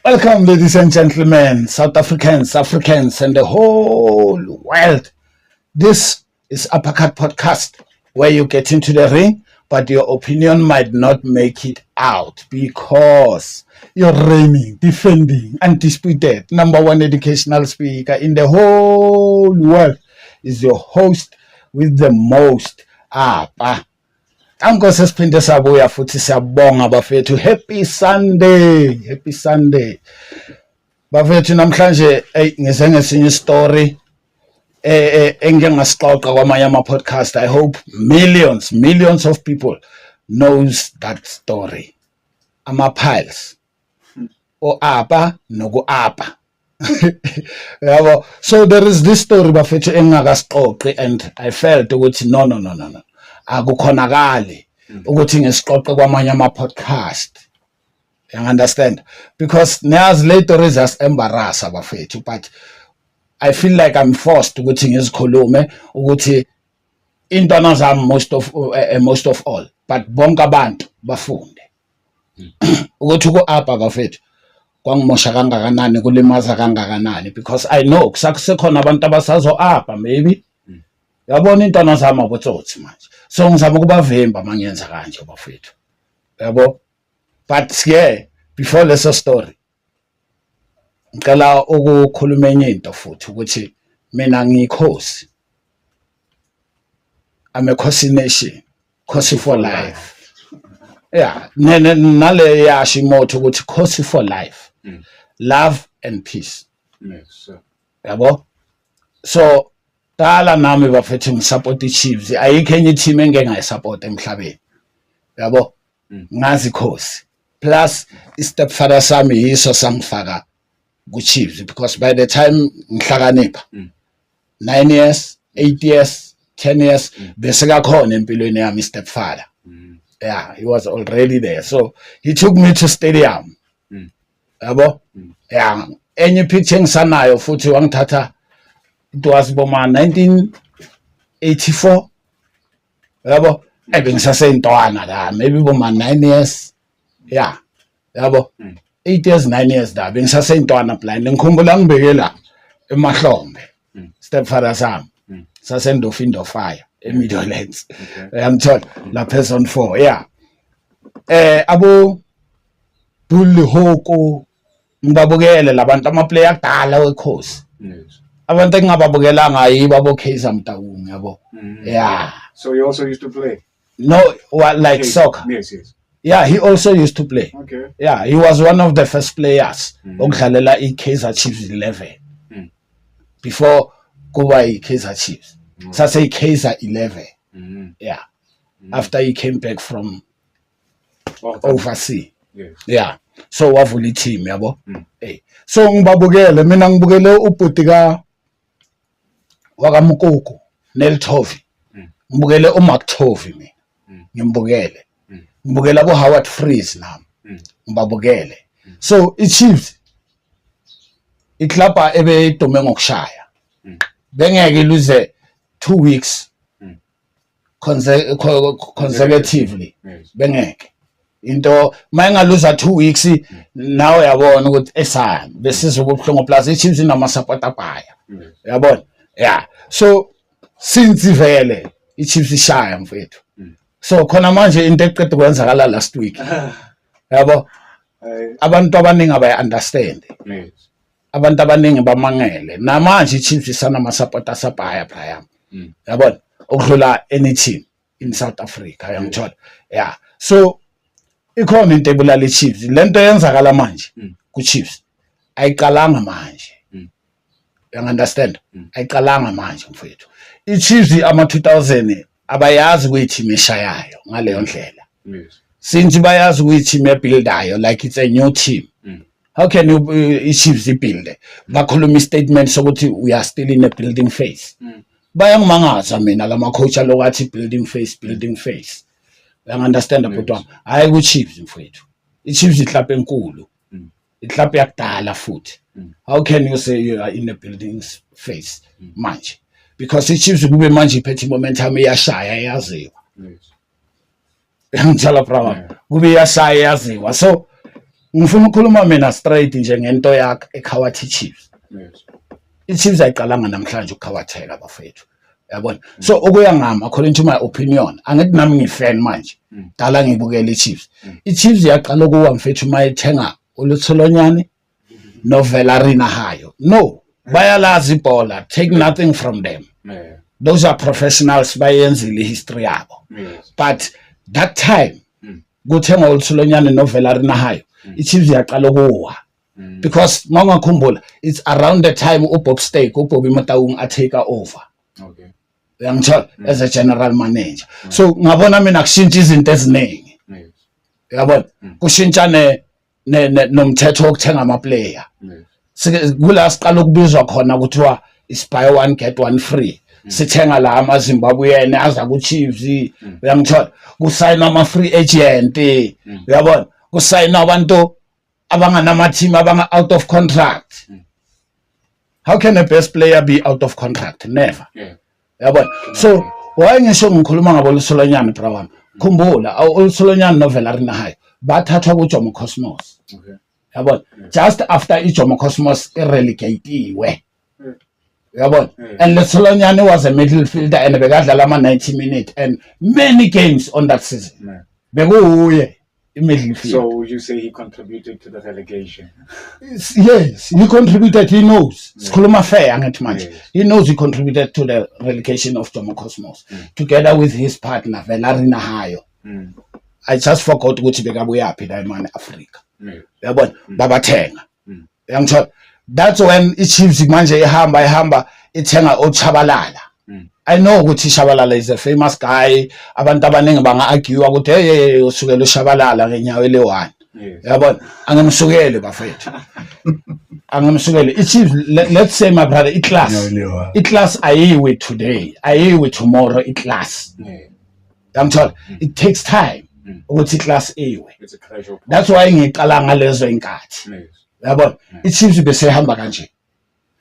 Welcome, ladies and gentlemen, South Africans, Africans, and the whole world. This is Uppercut Podcast, where you get into the ring, but your opinion might not make it out because you're reigning, defending, undisputed #1 educational speaker in the whole world is your host with the most. Angikho siphinde sabuya futhi siyabonga bafethu. Happy Sunday bafethu. Namhlanje ngize ngesinye story engike ngasixoxa kwamanye ama-podcast. I hope millions of people knows that story. Ama-piles o-apa noku-apa. Yabo. So there is this story bafethu engingakasixoxi, and I felt ukuthi no akukhonakali ukuthi ngisixoxe kwamanye ama-podcast. You understand? Because niyazi le story is embarrass abafethu, but I feel like I'm forced ukuthi ngizikhulume ukuthi intwana zami most of all, but bonke abantu bafunde ukuthi ku-apa bafethu kwangimosha kangakanani, kulimaza kangakanani, because I know kusakhona abantu abasazo-apa maybe. Yabona intwana zami abotsotsi manje, so ngizama ukubavimba mangenza kanje bafethu, yabo. But yeah, before leso story ngicela ukukhuluma enye into futhi ukuthi mina ngiyikhosi. I'm a Khosi Nation, Khosi for life. Yeah, nale yasho imoto ukuthi Khosi for life, love and peace. Yes, sir. Yabo. So dala nami bafethu ngisupport iChiefs. Ayikho enye team engeke ngayisupport emhlabeni. Yabo. Ngazi Khosi. Plus istepfather sami yiso sangifaka kuChiefs, because by the time ngihlakanipha 9 years, 8 years, 10 years bese kakhona empilweni yami stepfather. Yeah, he was already there. So he took me to stadium. Yabo. Yeah, enye picture ngisanayo futhi wangithatha. It was boma 1984. Yabo. Ebingisasentwana la, maybe boma 9 years. Yeah. Yabo. 8 years, 9 years da. Bengisasentwana blind. Ngikhumbula ngibekela eMahlombe. Stepfather sami. Sasendofindo fire eMidlands. Ngiyamthola la person 4. Yeah. Abo Bully Hoko ngibabukele labantu ama-player akudala weKhosi. Yes. Abantu engingababukelanga yibo abo-Kaizer Motaung, yabo. Yeah. So you also used to play? No, what, like soccer. Yes. Yeah, he also used to play. Okay. Yeah, he was one of the first players okudlalela iKaizer Chiefs 11 before kuba iKaizer Chiefs. Sase iKaizer 11. Yeah. After he came back from overseas. Yes. Yeah. So wavula team, yabo. Hey. So ngibabukele, mina ngibukele ubhutika wakaMkoko Neltovi. Ngibukele uMaktovi mina. Ngimbukele. Ngibukela Howard Freeze nami. Ngibabukele. So iChiefs iklapa ebe idume ngokushaya. Bengeke lose 2 weeks consecutively. Bengeke. Into mayingaluza 2 weeks now yabona ukuthi esami besiza ubuhlungu plus iChiefs inama support abaya. Yabona? Yeah. So since vele iChiefs ishaya mfethu. So khona manje into eqedwe kwenzakala last week. Yabo? Abantu abaningi abaya understand. Yes. Abantu abaningi bamangele. Namanje iChiefs isanama support asabaya phaya. Yabona? Ukudlula any team in South Africa, yangithola. Yeah. So ikhona into ebulala iChiefs. Lento yenzakala manje kuChiefs ayiqalanga manje. You understand? Ayiqalanga manje mfethu. iChiefs ama 2000 abayazi kuyiteam eshayayo ngaleyo ndlela. Yes. Since bayazi kuyiteam ebuildayo like it's a new team. How can you i-Chiefs ibuild? Bakhuluma statement sokuthi we are still in a building phase. Bayangimangaza mina lama coach alokathi building phase. Uyangiunderstand but wami? Hayi ku-Chiefs mfowethu. I-Chiefs ihlapha enkulu. Ihlapha yakudala futhi. How can you say you are in a building phase manje? Because i-Chiefs kube manje iphethe momentum iyashaya yaziwa. Ngitshela brother kube iyashaya yaziwa. So ngifuna ukukhuluma mina straight nje ngento yakhe eKhawathi Chiefs. I-Chiefs ayiqalanga namhlanje ukukhawatheka bafethu. Yabona? So okuya ngami according to my opinion, angithi nami ngifan manje. Dala ngibukela i-Chiefs. I-Chiefs yaqala ukuwa mfethu mayithenga uLutholonyane noVelarina Hayo. No, bayalazi ibhola. Take nothing from them. Those are professionals bayenzile history yabo. But that time kuthenga uLutholonyane noVelarina Hayo. I-Chiefs yaqala ukuwa. Because mangakhumbula it's around the time uBob Mataung take over. Okay. Uyangithola as a general manager. So ngabona mina kushintsha izinto eziningi. Yabona? Kushintsha nomthetho wokuthenga ama player. Kula siqala ukubizwa khona kuthiwa is buy one get one free. Sithenga la amaZimbabwean aza ku Chiefs. Uyangithola? Kusayina ama free agent. Uyabona? Kusayina abantu abangana team abanga out of contract. How can a best player be out of contract? Never. Yabona? So why ngisho ngikhuluma ngabo uLutholonyane bra wami? Khumbula uLutholonyane noVelarina Hayo bathathwa kuJomo Cosmos. Okay. Yabona? Just after iJomo Cosmos relegatiwe. Yabona? And Lutholonyane was a midfielder and bekadlala ama 90 minutes and many games on that season. Bekuye midfield. So would you say he contributed to the relegation? Yes, he contributed. He knows. Sikhuluma fair angithi manje. He knows he contributed to the relegation of Jomo Cosmos together with his partner Velarina Hayo. I just forgot ukuthi bekabuyaphi la imani Africa. Yabona babathenga. Uyangithola? That's when iChiefs manje ihamba ithenga uChabalala. I know ukuthi Shabalala is a famous guy. Abantu abaningi banga argue ukuthi hey usukela uShabalala ngenyawo le1. Yabona? Angimsukele bafethu. Angimsukele. iChiefs, let's say my brother, i-class ayiwe today, ayiwe tomorrow, i-class. Yangithola? It takes time ukuthi i-class iwe. That's why ngiqala ngalezo inkathi. Yabona? iChiefs bese hamba kanje.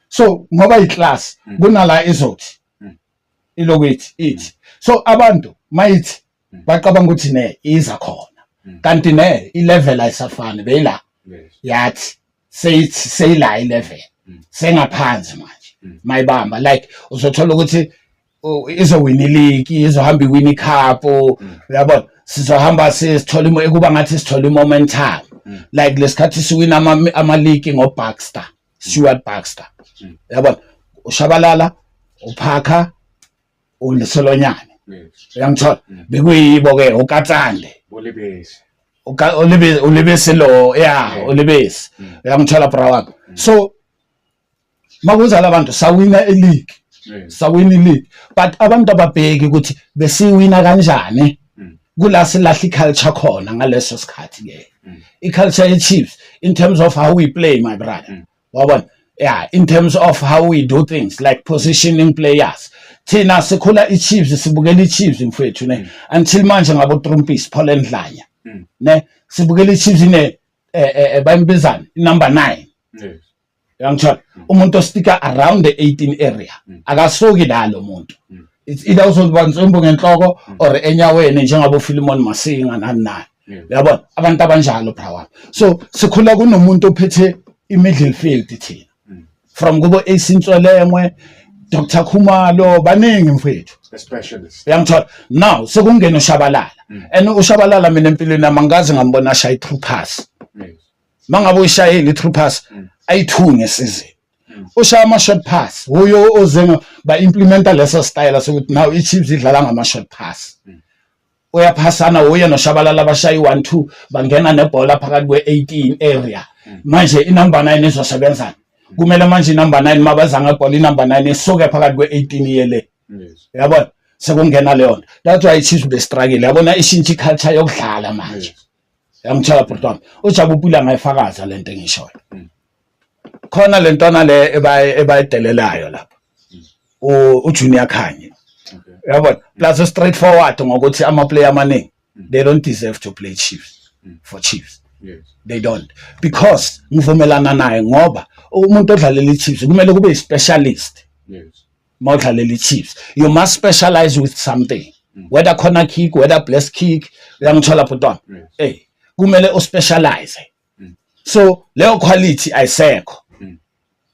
So ngoba i-class kunala izothi ilokuthi ithi. So abantu mayithi baqabanga ukuthi ne iza khona. Kanti ne i-level ayisafani beyila. Yathi seyila i-level. Sengaphansi manje. Mayibamba like uzothola ukuthi izowina ileague, izohamba iwin cup, uyabona? Sizohamba sisithola ekuba ngathi sithola momentum. Like lesikhathi siwina ama league ngoBaxter, Stuart Baxter. Yabona? uShabalala, uParker, uLutholonyane. Uyangithola? Bekuyibo ke uKatsande. Olibesi lo, yeah, Olibesi. Uyangithola bra wami. So makuza labantu sawina ileague. Sawina ileague. But abantu ababheki ukuthi besiwina kanjani. Kula silahla iculture khona ngaleso sikhathi ke. Iculture yeChiefs in terms of how we play, my brother. Wabona? Yeah, in terms of how we do things like positioning players. Thina sikhula iChiefs sibukela iChiefs mfethu ne until manje ngabo Trumpis Paul Ndlanya. Ne sibukela iChiefs ne bayibizana number 9. Uyangithola? Umuntu ostika around the 18 area. Akasoki dalo umuntu. It's either uzobantsumbu ngenhloko or enyaweni njengabo Philemon Masinga nani. Yabona? Abantu abanjalo bra wami. So sikhula kunomuntu ophethe i-midfield thina. From kubo Esintswelemwe, Dr. Khumalo, baningi mfethu. The specialist. Uyangithola? Now sekungena uShabalala. And uShabalala mina empilweni nami angazi ngambona shaya i-true pass. Mangabe uyishayile i-true pass ayi2 ngesizini. Ushaya ama short pass. Uyo ozenga ba implementa leso style sokuthi now iChiefs idlala ngama short pass. Uyaphasana uye noShabalala bashaya i1-2 bangena nebhola phakathi kwe18 area. Manje inumber 9 izosebenzana. Kumele manje inumber 9 mabazanga ibhola inumber 9 isuke phakathi kwe18 yele. Yabona? Sekungena leyo. That's why iChiefs be struggle. Yabona ishintsha iculture yokudlala manje. Yangitshela Bhuti uJabu Pula ngayifakaza lento engishoyo khona lentona le ebayidelelayo lapha uJunior Khanye yabona plus straightforward ngokuthi ama player amaningi they don't deserve to play Chiefs for Chiefs. Yes. They don't because ngivumelana naye ngoba umuntu odlalela iChiefs kumele kube i-specialist. Yes. Mawudlalela iChiefs you must specialize with something whether corner kick whether blast kick uyangithola Bhuti hey kumele uspecialize so leyo quality ayisekho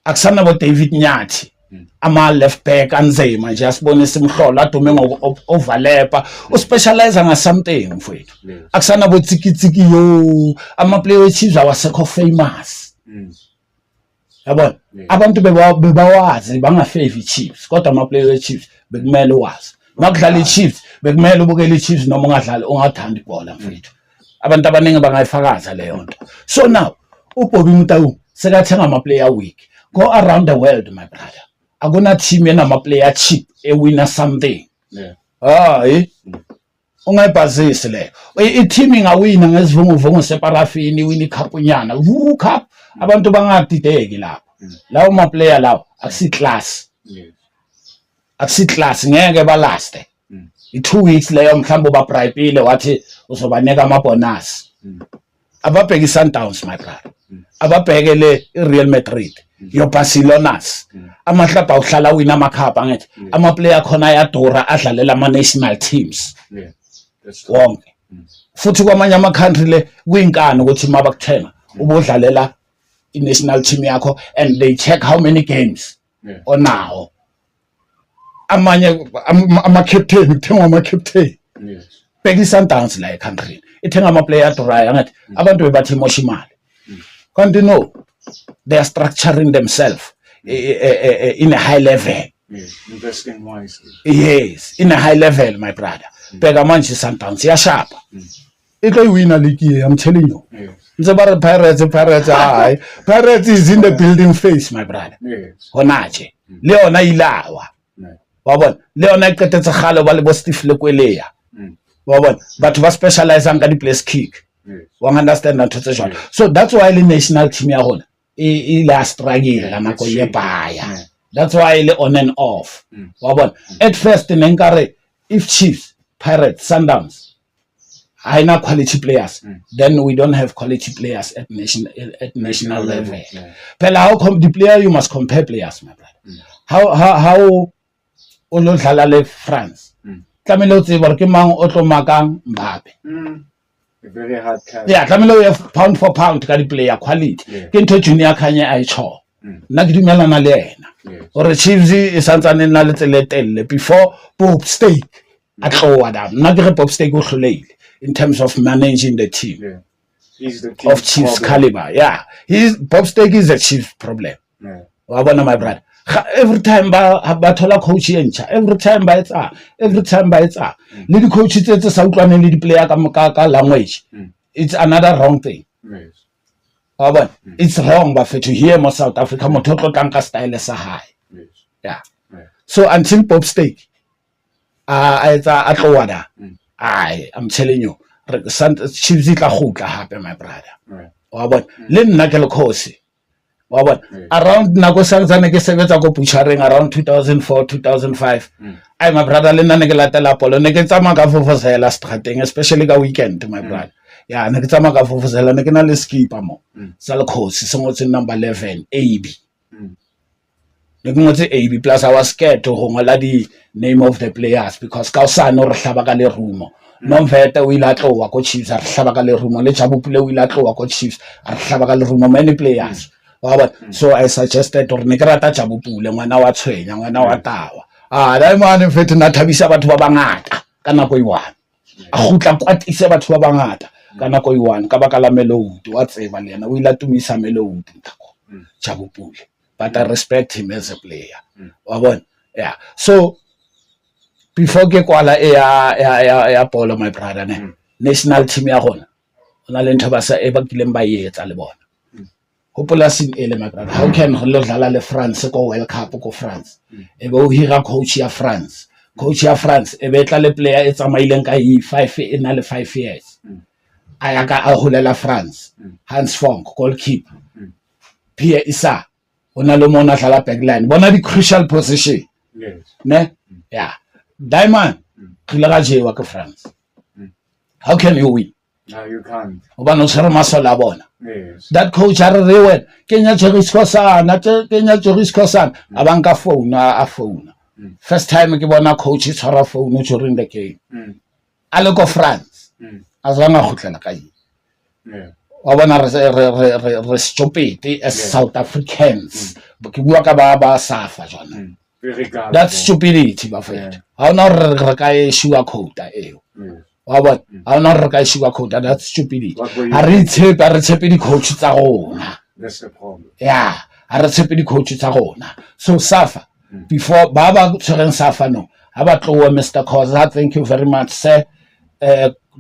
akusana bo David Nyathi ama left back anzima nje asibone simhlola adume ngoverlapper uspecialize nga something mfowethu akusana bo tsikitsiki yo ama player weChiefs awasekho famous yabona abantu bebawazi bangafavor iChiefs kodwa ama player weChiefs bekumele wazi makudlala iChiefs bekumele ubukele iChiefs noma ungadlali ungathanda ibhola mfowethu abantu abaningi bangayifakaza leyo nto so now uBobby Motaung sekathenga ama player week go around the world my brother akuna team enama player cheap ewina something hayi ungayibhazisi leyo i-team ingawina ngezivunguvungu separafini wini cup-nyana cup abantu bangadideki lapho lawo ma player lawo akusiclass akusiclass ngeke balaste i2 weeks leyo mhlawumbe babribile wathi uzobanika ama bonus ababheka iSundowns my brother ababhekele iReal Madrid yo Barcelona's amahlaba uhlala wina amakhapa ngithi ama player khona ayadura adlalela ama national teams wonke futhi kwamanye ama country le kuyinkani ukuthi mabakuthenga ubudlalela i-national team yakho and they check how many games onawo amanye ama captain kuthengwa ama captain bheka iSundowns la eCountry ithenga ama player adurayo ngathi abantu bebathi imosha imali kanti no they are structuring themselves in a high level. Yes. Investing wisely. Yes, in a high level, my brother. Bega manje Sundowns yashapa. Iko wina league, I'm telling you. Yes. Nzobara Pirates hayi. Pirates is in the building phase, my brother. Yes. Honaje. Leona ilawa. Wabona. Leona iqetetse khalo ba le bo Steve Lekweleya. Wabona. Batho ba specialize nga di place kick. Yes. Wang understand that to say. So that's why the national team ya hona ila struggle la nako ye baya. That's why le on and off. Wabona. At first nenkare if Chiefs, Pirates, Sundowns haina quality players, then we don't have quality players at national level. Phela how come the player you must compare players, my brother. How olodlala le France. Tlamelo o tseba ke mang o tlo makang Mbappe. A very hard task. Yeah, tlamelo ya pound for pound ka di player quality. Ke ntho Junior Khanye a icho. Nna ke dumelana le yena. Or Chiefs e santsane na le tseletelle before Bob Stake atlowa da. Nna ke re Bob Stake o hloleile in terms of managing the team. Yeah. He's the team of Chiefs problem. caliber. Yeah. Bob Stake is a Chiefs problem. Yeah. Wabona my brother. Every time ba thola coach entsha, every time ba etsa le di coach tse sa utlwane le di player ka language, it's another wrong thing. Yes. Wabona it's wrong ba to hear mo South Africa motho tlo tlang ka style sa high. Yes. Yeah. Yeah. So until Bob Stake etsa atlowada I'm telling you Chiefs tla gutla hape my brother. Right. Wabona le nna ke le khosi wabona around nako santsane ke sebetsa go butchering around 2004 2005 ai my brother le nna ne ke latela polo ne ke tsama ka fofosela strateng especially ka weekend my brother yeah ne ke tsama ka fofosela ne ke na le skipper mo sa le khosi se ngotse number 11 AB ne ke ngotse AB plus I was scared to ngola di name of the players because ka usana re hlaba ka le rumo Nomvete o ila tlowa ko Chiefs a hlaba ka le rumo le Jabu Pule o ila tlowa ko Chiefs a hlaba ka le rumo many players. So I suggested or ne ke rata Jabu Pule ngwana wa tshwenya ngwana wa tawa da mane fete na thabisa batho ba bangata ka nako e one a gutla kwatise batho ba bangata ka nako e one ka baka la Melody wa tseba le yena o ila tumisa Melody ntako Jabu Pule but I respect him as a player wa bona yeah so before ke kwala ya polo my brother ne national team ya gona ona le ntho ba sa e ba kileng ba yetsa le bona Population ele my brother how can go dlala le France ko World Cup ko France e be o hira coach ya France e be tla le player e tsamaileng ka 5 e na le 5 years ayaka a holela France Hans Fonk goalkeeper Pierre Issa ona le mona dlala backline bona di crucial position Yes. ne yeah Diamond khile ga jewa ke France how can you win No, you can't. oba no tshwere masola a bona Yes. that coach a re wena kenya Joris Khosana abanka phone a phone first time ke bona coach e tshwara phone during the game a le ko France a zanga khutlela ka yi Yeah. wa bona re stupid as South Africans ke bua ka ba safa jona Very good. that's stupidity bafethu ha ona re ka e sugar coat eo Yes. wa bona ha ona re ka e sugar coat that's stupidity What were you- ha re tshepe di coach tsa rona That's the problem. yeah ha re tshepe di coach tsa rona so Safa before baba tshwereng Safa no ha ba tlowa Mr. Khoza thank you very much sir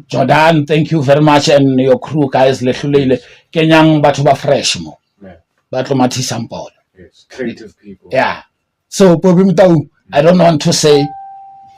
Jordan thank you very much and your crew guys le hlulile kenyang batho ba fresh mo Yeah. ba tlo mathisa mpolo Yes. Creative people. yeah so Bobby Mtau I don't want to say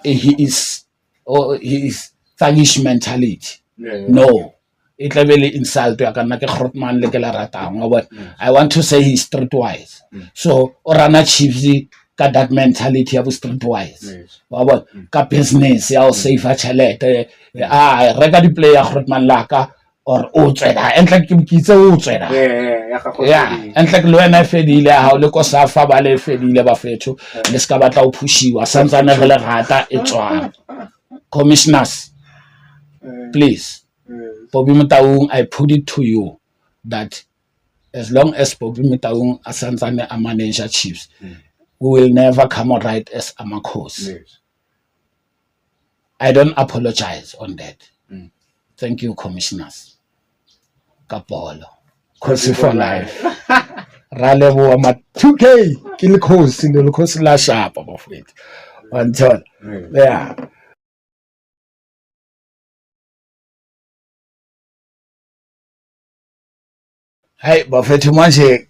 he is thuggish mentality Yeah. no it level insult ya kana ke Grootman le ke la ratang but I want to say he's streetwise so orana Chiefs ka that mentality ya streetwise Yes. wa bona ka business ya o save a chelete reka di player Grootman laka or o tswela entle ke bukitse o tswela yeah entle ke le wena fedile ha o le ko Safa ba le fedile ba fethu le ska batla o pushiwa santsane re le rata e tswang commissioners please Bobby Motaung, I put it to you that as long as Bobby Motaung asanzane a manager Chiefs, we will never come out right as Amakhosi. Yes. I don't apologize on that. Thank you, commissioners. Kapolo. Khosi for life. Ralebo ma 2K. Ke le khosi la shapa bafethu. Until yeah. Hey bafethu manje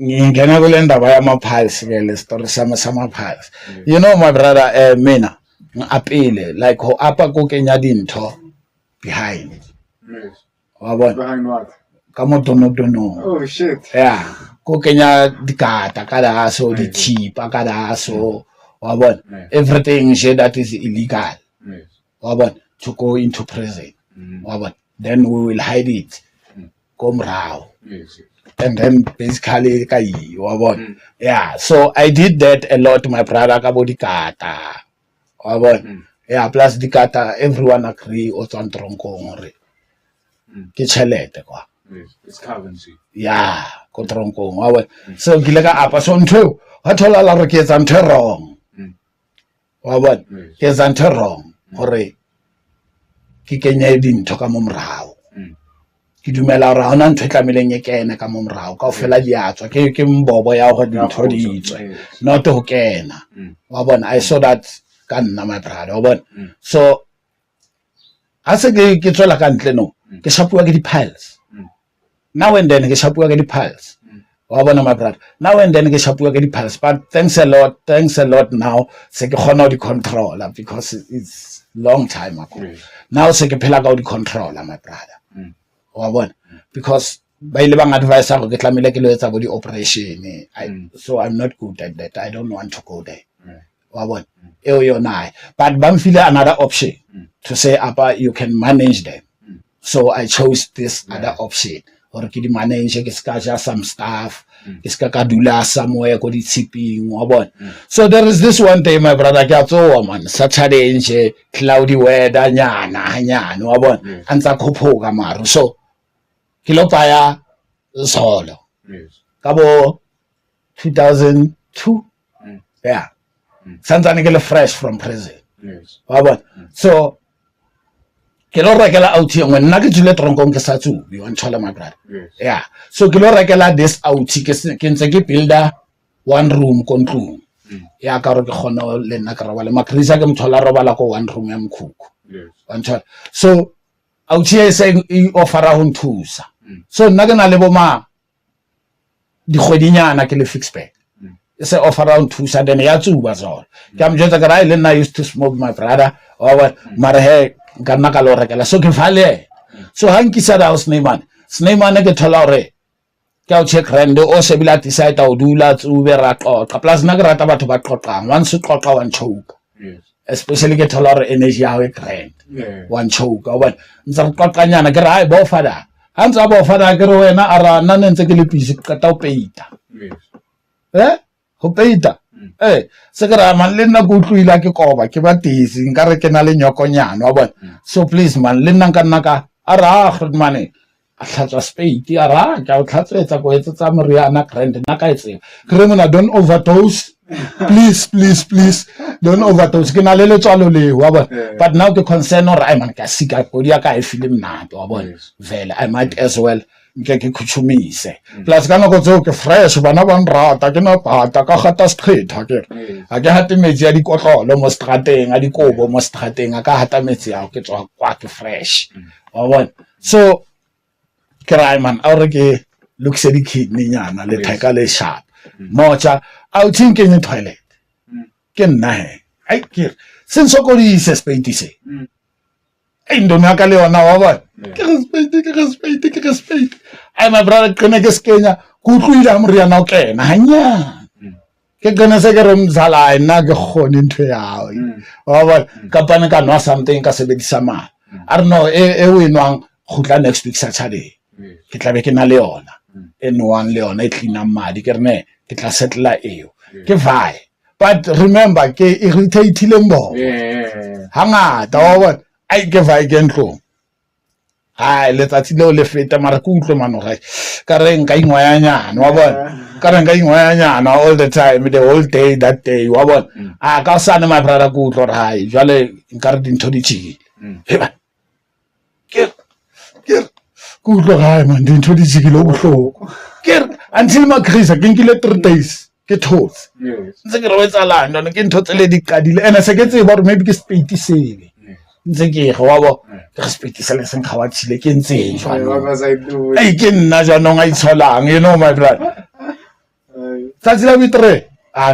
ngingena kule ndaba yamapulse ke le story sama-pulse you know my brother mina ngiapile like ho apa ko kenya dintho behind Yes. wa bona Behind what? ka motono Oh shit. yeah ko kenya dikata ka daso dithipa ka daso wa bona everything that is illegal Yes. wa bona to go into prison wa bona then we will hide it ko mrao Yes. and then basically kai wa bona yeah so I did that a lot my brother ka bo dikata wa bona yeah plus dikata everyone agree o tswa tronkong re ke chelete kwa Yes. It's currency. yeah ko tronkong wa bona so ke le ka apa so ntho wa thola la re ke etsa ntho wrong wa bona ke etsa ntho wrong gore ke kenye dintho ka mo mrao ke dumela gore ha ona ntho e tlameleng e kene ka mo morao ka o fela di atswa ke mbobo ya gore dintho di itswe not ho kena wa bona I saw that ka nna my brother wa bona so ha se ke tswela ka ntle no ke shapuwa ke di-piles now and then ke shapuwa ke di-piles wa bona my brother now and then ke shapuwa ke di-piles but thanks a lot now se ke kgona ho di-controller because it's long time ago now se ke phela ka ho di-controller my brother wa bona because ba ile bang advise go ke tlamile ke lo etsa bo di operation so I'm not good at that I don't want to go there wa bona eo yona but ba mfile another option to say apa you can manage them so I chose this other option or ke di manage ke ska ja some stuff ke ska ka dula somewhere ko di tshiping wa bona so there is this one day my brother ke a tsoa man Saturday nje cloudy weather nyana wa bona antsa khophoka maru so kilo paya solo ka bo 2002 yeah santsane ke le fresh from prison wa bona so ke lo rekela out engwe nna ke tsile tronkong ke sa tsu you want to my brother yeah so ke lo rekela this out ke ntse ke builder one room ko ntlong ya ka re ke khona le nna ka robala makrisa ke mthola robala ko one room ya mkhukhu wa so out here saying e offera ho nthusa so nna ke na le boma digwedinyana ke le fix back e se offer around 2 then ya tsuba zona ke am jotsa ka ra ile nna used to smoke my brother or mara he kana ka lo rekela so ke vale So hang nkisa da Sneeman ke thola hore ke o check rand o se bila decide o dula tsube ra qoqa plus na ke rata batho ba qoqang once o qoqa one choke especially ke thola hore energy ya e grand one choke o bona ntse re qoqanyana ke re hai bo fada ha ntse bo fada ke re wena ara nna ne ntse ke le busy ka ta o peita ho peita se ke ra man le nna go tluila ke koba ke ba tisi nka re ke na le nyokonyana wa bona so please man le nna nka nna ka ara mane a tlhatsa spade ara ka o tlhatsetsa go etsetsa moriana grand nna ka etseng ke re mona don't overdose please don't overdose ke na le letswalo le wa bona but now ke concern or I man ka sika body ya ka e feel mnato wa bona vele I might as well ke khuchumise plus kana go tso ke fresh bana ba nrata ke na pata ka gata stretha ke a ke hate metsi ya dikotlolo mo strateng a dikobo mo strateng a ka hata metsi ya ke tswa kwa ke fresh wa bona so ke ra man a re ke lokse di kidney nyana le theka le sharp mocha a o thinkeng in toilet ke nna he ai ke sense go di se spade se ndona ka le ona wa bona ke respect ai my brother kene ke skenya ku tluila moriana o kena hanya ke gona se ke re mzala ina ke khone ntwe yawo wa bona ka pana ka no something ka sebedisa ma a re no e winwang khutla next week Saturday ke tla be ke na le yona n1 le yona e clean madi ke rene ke tla settle eo ke vai but remember ke irritate le mbo hangata wa bona ai ke vai ke ntlo hai letsatsi leo le feta mara ke utlwe mano ga ka re nka ingwayanyana wa bona ka re nka ingwayanyana all the time the whole day that day wa bona a ka sana my brother ku utlwe re hai jwale nka re dintho di tshile heba ke ku utlwe ga man dintho di tshile o bohloko ke until makrisa ke nkile 3 days ke thotse ntse ke re wetsalang none ke ntho tsele di qadile ene se ke tseba hore maybe ke spate sebe ntse ke go wa bo ke spate sele seng khawa tshile ke ntse jwalo ai ke nna jwanong a itsholang you know my brother tsatsi la bitre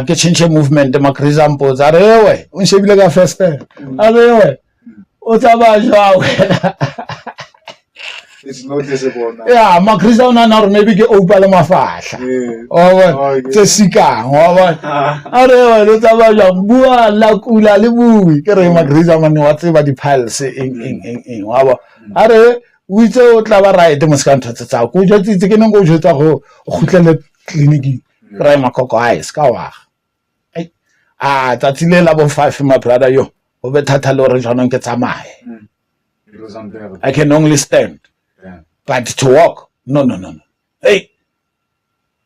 ke change movement makrisa mpotsa re we o nshebile ka first a re we o tsaba jwa wena it's noticeable now. Yeah, makrisa ona na maybe ke opa le mafahla. Oh, tse sikang, wa bona. Are le tsaba ja bua la kula le bui ke re makrisa mane wa tseba di piles eng wa bona. Are o itse o tla ba right mo ska ntho tsa go jotse ke neng go jotsa go khutlele clinic re makoko a ska wa. Ai tatsile la bo 5 my brother yo. O be thatha le re jwanong ke tsamae. It was unbearable. I can only stand. But to walk, no. Hey,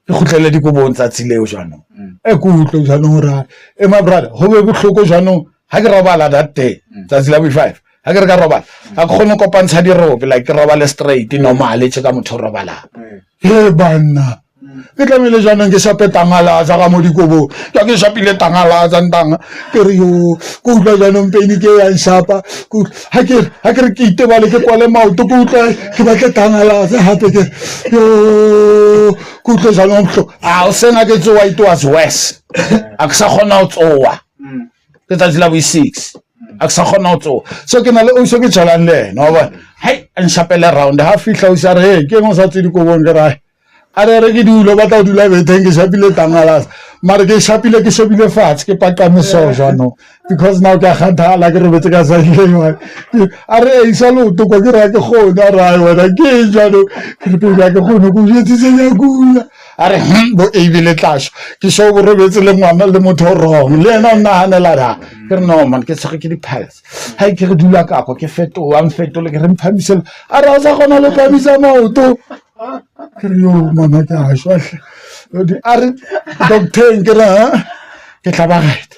ke khutlele di go bontsha tsileo jwanong. Ku utlo jwanong ra. My brother, ho be bohloko jwanong. Ha ke robala that day, tsatsi la 5. Ha ke re ka robala. Ha ke khone kopantsha di robe like ke robale straight normal e tsheka motho robala. He banna. Ke tlamele jwanong ke shape tangala tsa ga mo dikobo. Ke shapile tangala tsa ntanga. Ke re yo, ku utlo jwanong peni ke ya nshapa. Ha ke re ke itebale ke kwale maoto ku utlo ke batla tangala tsa hape ke yo ku utlo jwanong mhlo. O sena ke tsoa it was worse. A ke sa khona o tsoa. Ke tsatsi la 6. A ke sa khona o tsoa. So ke na le o so ke tshalang le no ba. Hai nshapele round ha fihla o sa re ke mo sa tse dikobong ke ra. Are re ke dilo ba tla dula beteng ke shapile tangala mara ke shapile fats ke pakame so jano because now ke khathala ke re betse ka sa ile are e salo to ko ke ra ke khona ra wena ke jano ke re ke khona go jetse ya kula are bo e bile tlash ke so go rebetse le ngwana le motho rong le ena nna hanela ra ke re no man ke tsege ke di piles hai ke re dula ka ke fetoa mfetole ke re mphamisela are o sa gona le phamisa maoto yo mama ka shwa are doctor ke ra ke tlabagait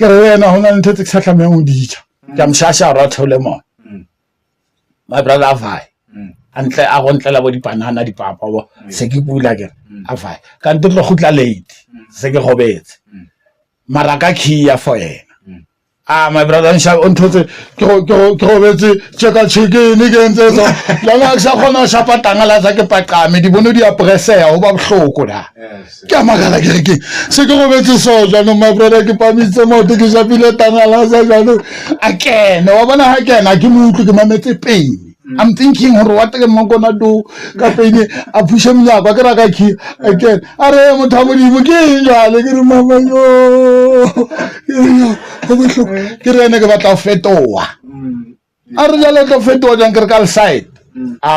ke re wena hona ntse tse sa tlameng o ditja ke mshasha ra thole mo my brother vai antle a go ntlela bo dipanana dipapa bo se ke bula ke a vai ka ntlo khutla late se ke gobetse mara ka khia for yena my brother nshaba ontotse ke robetse cheka chicken ke ntse so lana ke sa khona shapa tangala tsa ke paqame di bono di apresea o ba bohloko da ke magala ke ke se ke robetse so jana my brother ke pamitse mo ke shapile tangala sa jana akene wa bona ha kena ke mutlu ke mametse pain. I'm thinking what ke mo gonna do ka pain a phushe mnyaka ke ra ka khi again are motho mo di mo ke njale ke re mama yo ke re ne ke batla o fetoa a re jalo tlo fetoa jang ke re ka side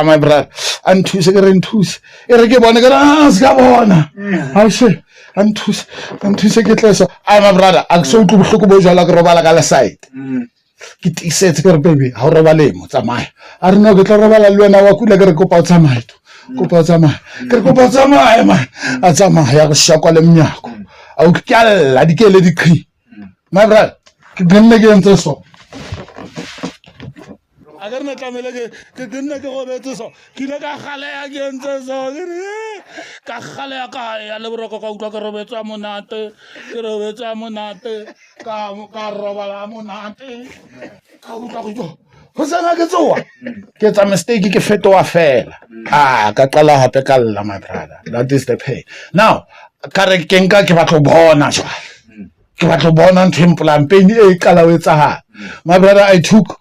my brother anthuse ke re nthuse e re ke bone ke ra se ka bona ha she anthuse ke tlesa my brother a so utlo bohloko bo jala ke robala ka le side ke tisetse ke re baby ha o robale mo tsamaya a re no ke tla robala le wena wa kula ke re kopa o tsamaya ke re kopa o tsamaya man a tsamaya go shakwa le mnyako a o kyalla dikele di kri my brother ke benne ke ntse so agar na tlamele ke nna ke robetse so ke ile ka kgalea ke ntse so ka kgalea ka ya le boroko ka utlwa ke robetsa monate ka robala monate ka utlwa go sana ke tsoa ke tsa mistake ke fetoa fela ka qala hape ka lla my brother that is the pain now ka re ke nka ke batlo bona jwale ke batlo bona ntempla pain e qala o etsa my brother I took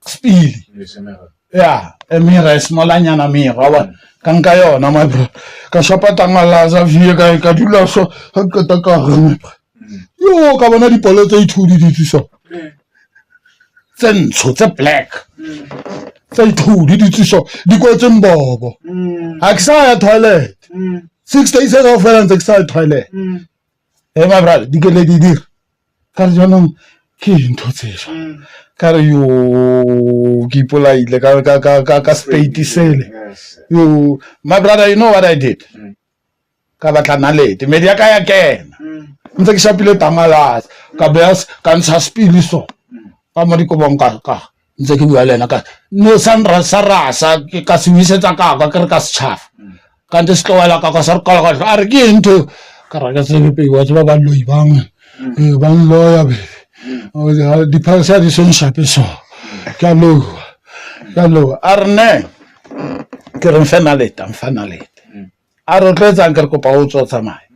speed emira smolanyana mira wa ka nka yona my bro ka shapa tangalaza vie ka dula so ka ta ka yo ka bona dipolo tse ithudi di tso tsentsho tse black tse ithudi di tso di kwetse mbobo ha ke sa ya toilet 6 days ago fela ntse ke sa ya toilet my brother di ke le di dir ka jona ke ntho tse kare yo ke polaile ka spade sele yo my brother you know what I did ka batla nalete media ka ya kena ntse ke shapile tangalaza ka beas ka ntsha spili so ka mo di ko bonka ka ntse ke bua lena ka no sandra sarasa ke ka siwisetsa ka re ka schafa ka ntse stlowela ka sa re ka a re ke into ka ra ka se pe wa ba ba loi bang loya be di pasa di son shapeso kalo arne ke re finalite a re tletsa ke re kopa o tswa tsamaya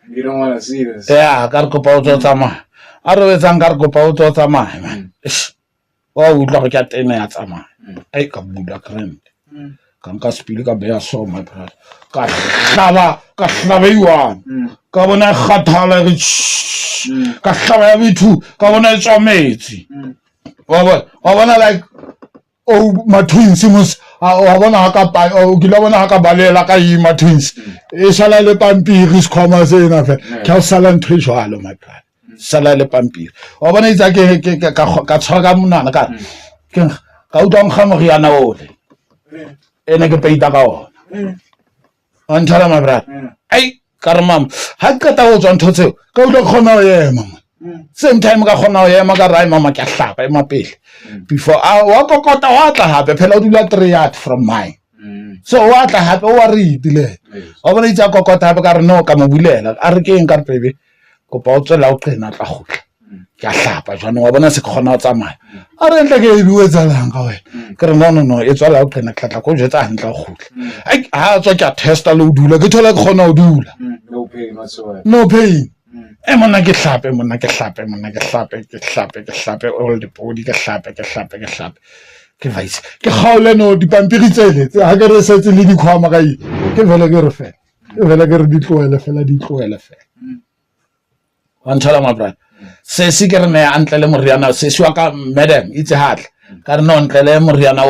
You don't want to see this. ka re kopa o tswa tsamaya a re wetsang ka re kopa o tswa tsamaya man wa utlwa go ka tene ya tsamaya ai ka buda krent ka nka spili ka beya so my brother ka hlaba iwan ka bona kgathala re ka hlaba ya bithu ka bona tswa metsi wa bona like ma twins mos wa bona ka pa o ke la bona ka balela ka ma twins e sala le pampiri skoma sena fe ka sala ntho jwalo my brother sala le pampiri wa bona itsa ke ka tshwara monana ka utlwa nkga moriana ole ene ke peita ka ona anthala my brother ai karmam ha ka ta o tswa ntho tseo ka utlwa khona o yema same time ka khona o yema ka rai mama ke hlapa emapele before wa kokota wa tla hape phela o dula 3 yard from mine so wa tla hape o wa ritile o bona itsa kokota hape ka re no ka mo bulela a re ke eng ka pebe kopa o tsela o qena tla khutla ke hlapa jwana wa bona se khona o tsamaya a re ntle ke e buetsalang ka wena ke re no e tswala o qena tlhatla ko jetsa hantla go khutla ai ha tswa ke testa lo dula ke thola ke khona o dula No pain whatsoever. no pain monna ke hlape all the body ke hlape ke vaise ke khaole no dipampiri tsele ha ke re setse le dikhwama ka ke vele ke re fe di tloele fela wanthala my brother se se ke re ne antle le moriana se swa ka madam itse hatla ka re no ntle le moriana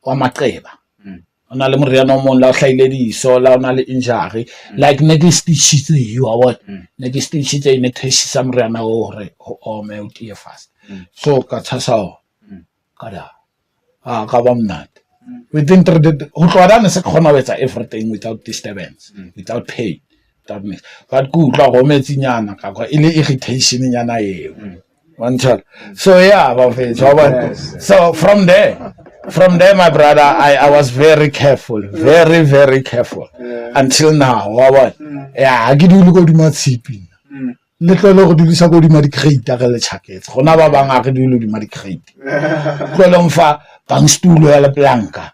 wa maqeba ona le moriana mo la hlaile diso la ona le injury like ne ke stitch tse you are what ne ke stitch tse ne theshisa moriana o re o me o tie fast so ka tsasa kada ka ba mnat within 3 days ho tloda ne se khona wetsa everything without disturbance without pain that means but good la go metsinyana ka kwa ile irritation nyana eo one child so yeah so from there my brother I was very careful very careful until now what yeah ke di go di matsipi le tlole go dulisa go di crate ga le chaketse gona ba bang a re dilo di crate tlole mfa bang stulo ya le planka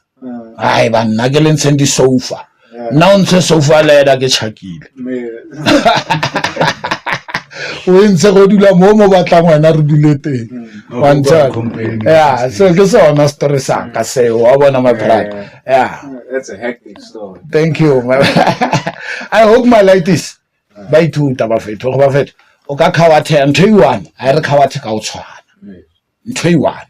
ai ba nna ke le ntsendi sofa now ntse sofa le da ke chakile o ntse go dula mo batlang wena re dule teng wa ntse yeah so ke sona story sa ka se wa bona my brother yeah that's a hectic story. Thank you I hope my like this ba ithuta ba fetho go ba fetho o ka khawathe ntho e one a re khawathe ka o tshwana ntho e one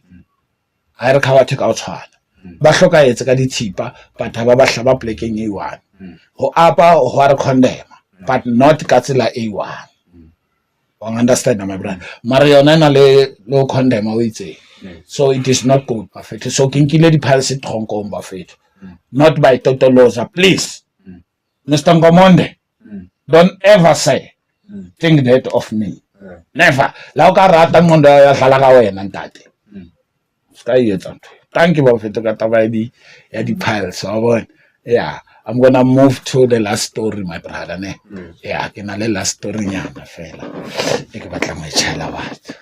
a re khawathe ka o tshwana ba hloka etse ka dithipa batho ba hlaba plekeng e one go apa go re condemn but not ka tsela e one. I understand my brother Mariona na le lo condemn o itse so it is not good ba fetho so kinkile di piles tronko ba fetho not by Totoloza please Mr. Ngomonde don't ever say think that of me never la o ka rata ngondo ya hlala ka wena ntate ska yetsa ntho thank you ba fetho ka taba ya di piles wa bona yeah I'm gonna move to the last story my brother ne yeah ke na le last story nyana fela e ke batla mo itshala batho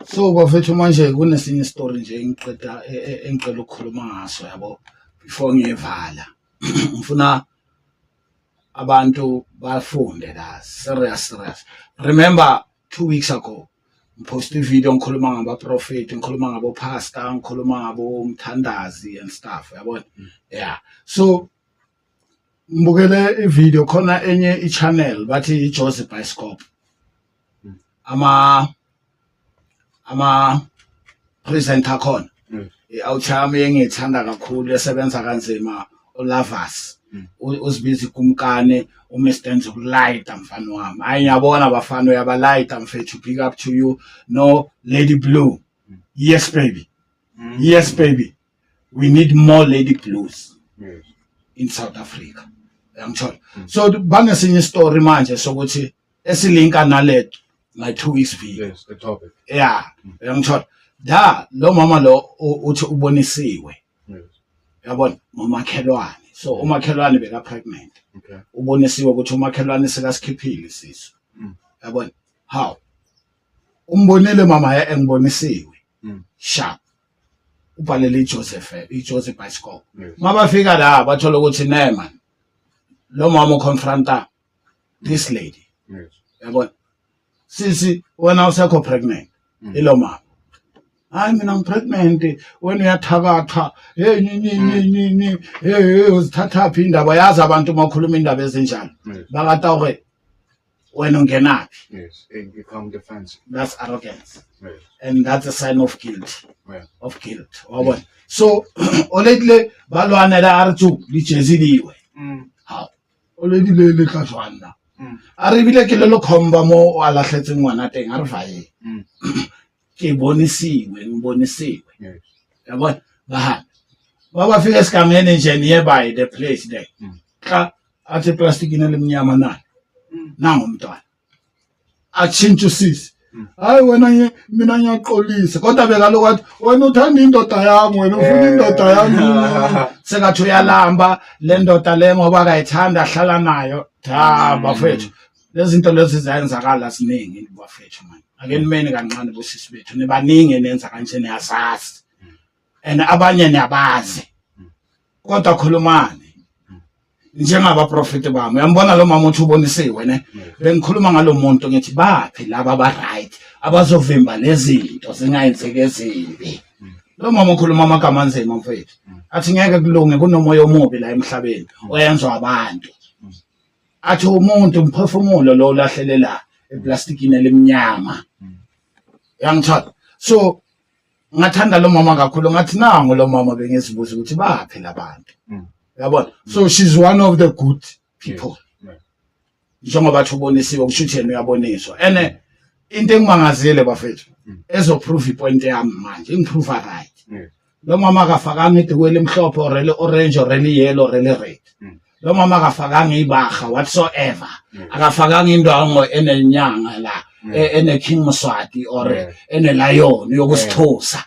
so ba fetho manje kunesinye story nje engiqeda engicela ukukhuluma ngaso yabo before ngiyevala ngifuna abantu bafunde la serious remember 2 weeks ago post video ngikhuluma ngaba prophet ngikhuluma ngabo pastor ngikhuluma ngabo umthandazi and stuff yabona yeah so mbukele ivideo khona enye ichannel bathi iJoseph Bioscope ama presenter khona awuchami engithanda kakhulu esebenza kanzima uLavas uzibizi kumkane uMstenzo ulight mfana wami ayiyabona abafana uyabalight mfethu pick up to you no Lady Blue yes baby yes baby we need more Lady Blues in South Africa ngithola so banesinye story manje sokuthi esilinka nalethu my 2 weeks video Yes, the topic. yeah ngithola lo mama lo uthi ubonisiwe yabona umakhelwane so umakhelwane beka pregnant Okay. ubonisiwe ukuthi umakhelwane sekasikhiphile isisu yabona how umbonile mama ya engibonisiwe sharp ubhalele iJoseph Bioscope mabafika la bathola ukuthi ne man lo mama uconfronta this lady yabona sisi wena usekho pregnant ilo mama hayi mina ngipregnant wena uyathakatha hey ni hey uzithatha phi indaba yazi abantu makhuluma indaba ezinjalo bakatawure wena ungenapi Yes, it become defensive. that's arrogance Yes. and that's a sign of guilt Yeah. wabona so oledile balwana la arju lijeziliwe ha oledile le tlashwana are bile ke le khomba mo a lahletse ngwana teng a re fae ke bonisiwe ngibonisiwe Yes. yabona baba fika esigameni nje nearby the place there xa athi plastic inelemnyama nayo nangu umntwana achintshe sisi hayi wena mina ngiyaxolisa kodwa bekaloku wathi wena uthanda indoda yami wena ufuna indoda yami sekathi uyalamba le ndoda le ngoba akayithanda ahlala nayo bafethu lezi zinto lezi ziyenzakala siningi bafethu manje ake nimeni kancane bosisi bethu nibaningi nenza kanje niyazazi and abanye niyabazi kodwa khulumani njengaba prophet bami uyambona lo mama uthi ubonisiwe ne bengikhuluma ngalomuntu ngithi baphi laba ba right abazovimba lezinto zingayenzeke ezimbi lo mama ukhuluma amagama anzima mfethu athi ngeke kulunge kunomoya omubi la emhlabeni oyenzwa abantu athi umuntu umphefumulo lo lahlelela eplastikini elimnyama yangithola so ngathanda lo mama kakhulu ngathi nangu lo mama bengizibuza ukuthi baphi labantu yabona so she's one of the good people njengoba bathi ubonisiwe kusho ukuthi yena uyaboniswa ene into engimangazile bafethu ezoprove ipoint yami manje ngiprove right lo mama akafakanga idikwele emhlophe or orange or yellow or red lo mama akafakanga ibaga whatsoever akafakanga indwango enenyanga la ene King Mswati or ene lion yokusithusa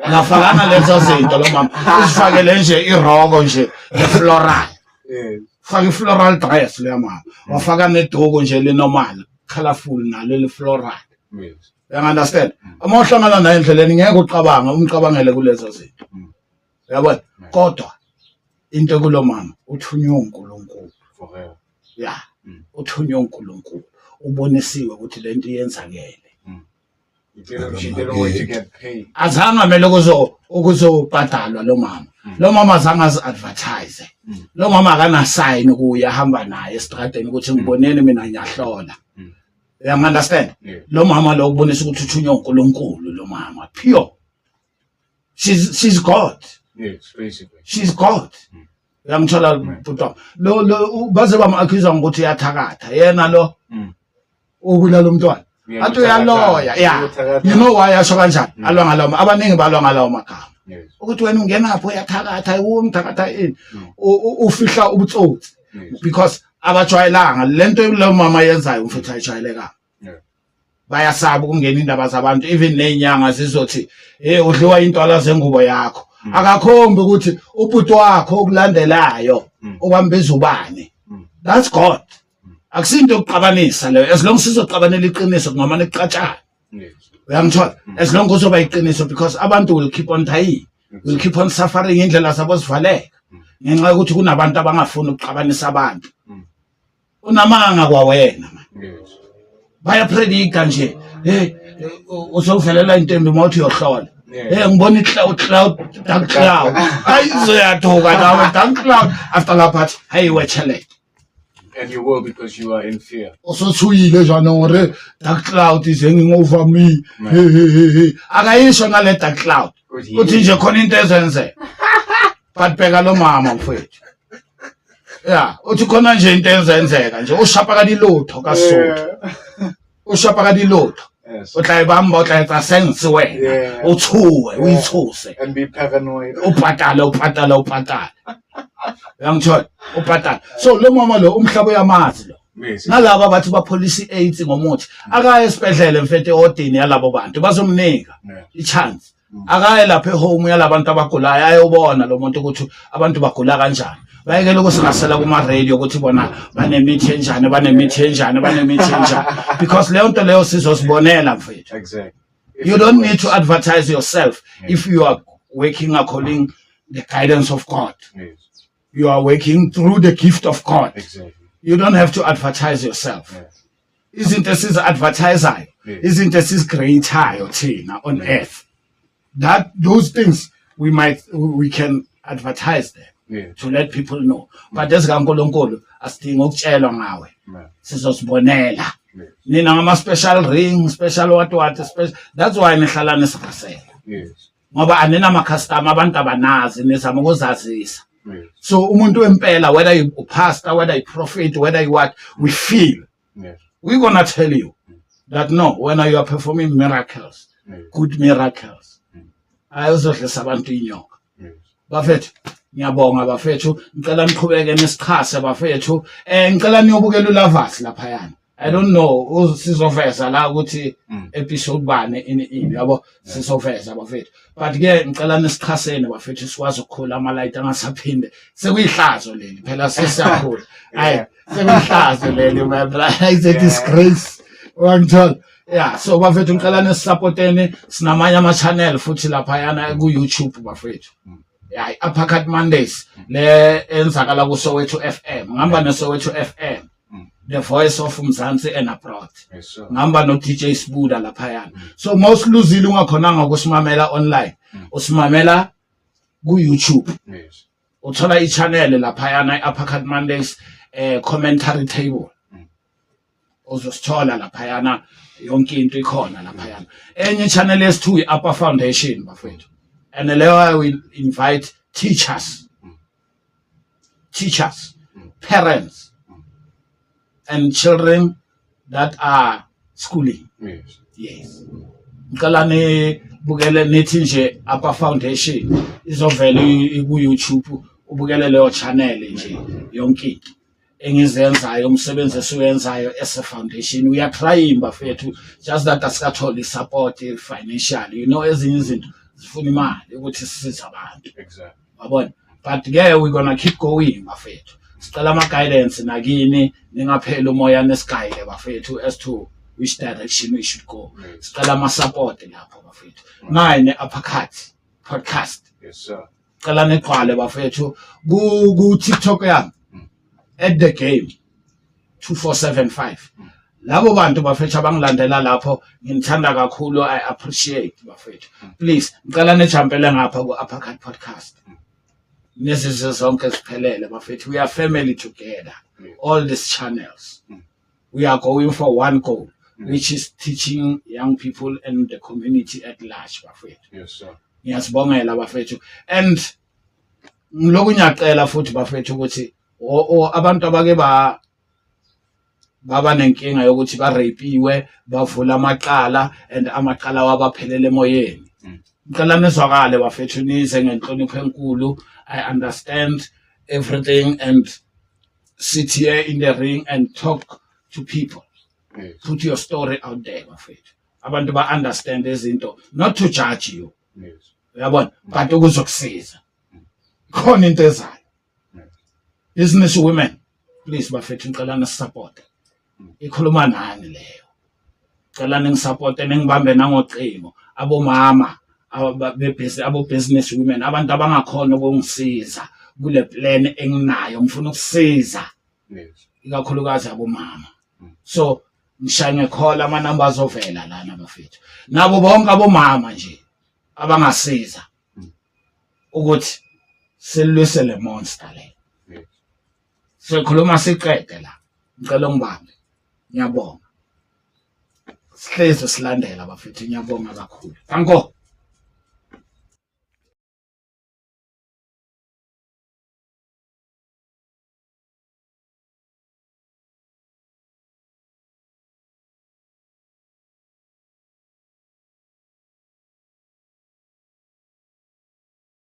akafakanga lezo zinto lo mama usifakele nje iroko nje floral Yes. Faka floral dress leya mama. Wafaka neduku nje le normal, colorful nalo le floral. Yes. You understand? Uma uhlangana naye endleleni ngeke ucabanga umcabangele kulezo zinto. Yabona? Kodwa into kulo mama uthunywe uNkulunkulu. For her. Yeah. Uthunywe uNkulunkulu. Ubonisiwe ukuthi lento iyenzakele. She didn't want to get paid. Azange amele ukuzobhadalwa lo mama. Lo mama azange azi-advertise. Lo mama akana sign ukuya hamba naye estradeni ukuthi ngiboneni mina ngiyahlola. You understand? Yeah. Lo mama lo ubonisa ukuthi uthunywe uNkulunkulu lo mama. Pure. She's God. Yes, basically. She's God. Uyangithola butwa. Lo baze bama-accuse ngokuthi uyathakatha. Yena lo ubulala umntwana. Yeah, Athi uyaloya. Yeah. You know why asho kanjani? Alwa ngalawo. Abaningi balwa ngalawo magama. Yes. Ukuthi wena ungenapho uyathakatha, umthakatha ini? Ufihla ubutsotsi. Yes. Because abajwayelanga lento lo mama yenzayo umfuthu ayijwayeleka. Yeah. Bayasaba ukungena indaba zabantu even nezinyanga zizothi udliwa intwala zengubo yakho. Akakhombi ukuthi ubhuti wakho okulandelayo obambeza ubani. That's God. Akusinto yokuqabanisa leyo as long sizoqabanela iqiniso ngoma neqatshana. Yes. Uyangithola? As long kuzoba iqiniso because abantu will keep on dying. Will keep on suffering indlela zabo zivaleka. Ngenxa yokuthi kunabantu abangafuni ukuqabanisa abantu. Unamanga kwawena man. Yes. Bayapredica nje uzovelela intombi mawuthi yohlola ngibona i-cloud dark cloud ayizoyathuka nawe dark cloud after lapha athi hey wethelete And you will because you are in fear. usothuyile njani ngore dark cloud is hanging over me akayisho ngale dark cloud uthi nje khona into ezenzeka but bheka lo mama mfowethu yeah uthi khona nje into ezenzeka nje ushapa kalilotho kaSuthu ushapa kalilotho Yes. utla ibamba utla etsa sense wena uthuwe uyithuse And be paranoid. upatala uyangithola upatala so lo mama lo umhlaba uyamazi lo Yes. nalabo abathi ba policy AIDS ngomuthi akaye esibhedlela mfethu ehodini yalabo bantu bazomnika i-chance akaye lapha ehome yalabantu abagulayo ayobona lo muntu ukuthi abantu bagula kanjani bayekela ukusingasela kuma radio ukuthi bona banemithi enjani because leyo nto leyo sizosibonela mfethu. Exactly. You don't need to advertise yourself if you are working according the guidance of God. Yes. You are working through the gift of God. Exactly. You don't have to advertise yourself. Yes. Isn't this advertiser? Yes. Isn't this greater thina on earth? That those things we can advertise them. Yeah. To let people know. But ezikaNkulunkulu asidinga ukutshelwa ngawe. Sizosibonela. Nina ngama special ring, special what special. That's why nihlala nisirasela. Yes. Ngoba anina ama customer abantu abanazi nizama ukuzazisa. Yes. So umuntu wempela whether you pastor, whether you prophet, whether you what, we feel. Yes. We're gonna tell you that no, when you are performing miracles, good miracles. Ayozodlisa abantu inyoka. Yes. Bafethu ngiyabonga bafethu ngicela niqhubeke nesichase bafethu ngicela niyobukela uLavas lapha yana I don't know sizoveza la ukuthi episode bane ini yabo sizoveza bafethu but ke ngicela nisichasene bafethu sikwazi ukukhula ama light angasaphinde sekuyihlazo leli phela sesiyakhula hayi sekuyihlazo leli my is a disgrace wangithola. Yeah, so bafethu ngicela nisupporteni sinamanye ama channel futhi lapha yana ku YouTube bafethu. Yeah, Uppercut Mondays le enzakala ku Soweto FM ngihamba ne Soweto FM the voice of Mzansi and abroad ngihamba no DJ Sbuda lapha yana so most luzile ungakhonanga ukusimamela online usimamela ku YouTube uthola I channel lapha yana Uppercut Mondays commentary table uzosithola lapha yana yonke into ikhona lapha yana enye channel yesi2 Upper Foundation bafethu. And I will invite teachers, parents, and children that are schooling. Yes. Yes. Ngicela nibukele nithi nje Upper Foundation izovela ku YouTube ubukele leyo channel nje yonke into engizenzayo umsebenzi esiwenzayo as a foundation we are trying bafethu just that asikatholi support financial you know ezinye izinto zifuna imali ukuthi sisize abantu. Exactly. Yabona but yeah we're going to keep going bafethu sicela ama-guidance nakini ningapheli umoya nesigayile bafethu as to which direction we should go. Yes. Sicela ama-support lapho bafethu. Ngayi ne-uppercut podcast. Yes, sir. Sicela niqale bafethu ku-TikTok yami at the game 2475. Labo bantu bafethu abangilandela lapho ngithanda kakhulu, I appreciate bafethu. Please ngicela nijampele ngapha ku-uppercut podcast. Nezizwe zonke siphelele bafethu. We are family together. All these channels. We are going for one goal, which is teaching young people and the community at large bafethu. Yes, sir. Ngiyasibongela bafethu. And ngiloku ngiyacela futhi bafethu ukuthi abantu abake baba nenkinga yokuthi barapiwe, bavula amaqala and amaqala wabaphelele emoyeni. Ngicela nizwakale bafethu nize ngenhlonipho enkulu. I understand everything and sit here in the ring and talk to people. Yes. Put your story out there bafethu. Abantu ba understand izinto, not to judge you. Yes. Uyabona, but ukuzokusiza. Khona into ezayo. Business women, please bafethu ngicela nisupport. Ikhuluma nani leyo. Ngicela ningisupport ningibambe nangocingo. Abomama abo business women, abantu abangakhona ukungisiza kule plan enginayo, ngifuna ukusiza Yes. ikakhulukazi abomama. So ngishaya ngekhola ama numbers ovela lana bafethu. Nabo bonke abomama nje abangasiza ukuthi silwise le monster le. Yes. Sikhuluma siqede la. Ngicela ngibambe. Ngiyabonga. Sihlezi silandela bafethu, ngiyabonga kakhulu. Thanko.